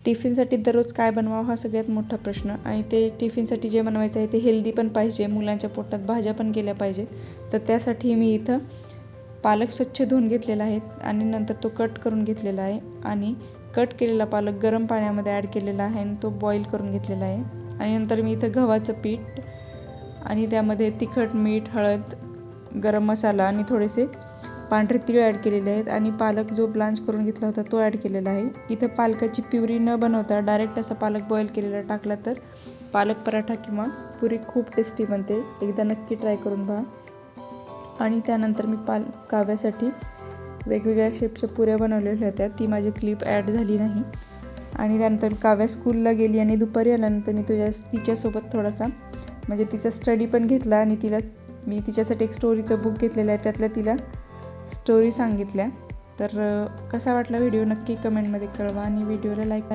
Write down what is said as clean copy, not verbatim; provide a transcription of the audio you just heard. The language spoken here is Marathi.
टिफिनसाठी दररोज काय बनवावं हा सगळ्यात मोठा प्रश्न. आणि ते टिफिनसाठी जे बनवायचं आहे ते हेल्दी पण पाहिजे, मुलांच्या पोटात भाज्या पण गेल्या पाहिजे. तर त्यासाठी मी इथं पालक स्वच्छ धुवून घेतलेला आहे आणि नंतर तो कट करून घेतलेला आहे. आणि कट केलेला पालक गरम पाण्यामध्ये ॲड केलेला आहे आणि तो बॉईल करून घेतलेला आहे. आणि नंतर मी इथं गव्हाचं पीठ आणि त्यामध्ये तिखट, मीठ, हळद, गरम मसाला आणि थोडेसे पांढरे तीळ ॲड केलेले आहेत. आणि पालक जो ब्लांच करून घेतला होता तो ॲड केलेला आहे. इथं पालकाची प्युरी न बनवता डायरेक्ट असा पालक बॉईल केलेला टाकला तर पालक पराठा किंवा पुरी खूप टेस्टी बनते. एकदा नक्की ट्राय करून पहा. आणि त्यानंतर मी काव्यासाठी वेगवेगळ्या शेपच्या पुऱ्या बनवलेल्या होत्या, ती माझी क्लिप ॲड झाली नाही. आणि त्यानंतर काव्या स्कूलला गेली आणि दुपारी आल्यानंतर मी तिच्यासोबत थोडासा म्हणजे तिचा स्टडी पण घेतला. आणि मी तिच्यासाठी एक स्टोरीचं बुक घेतलेलं आहे, त्यातल्या तिला स्टोरी सांगितल्या. तर कसा वाटला व्हिडिओ नक्की कमेंटमध्ये कळवा आणि व्हिडिओला लाईक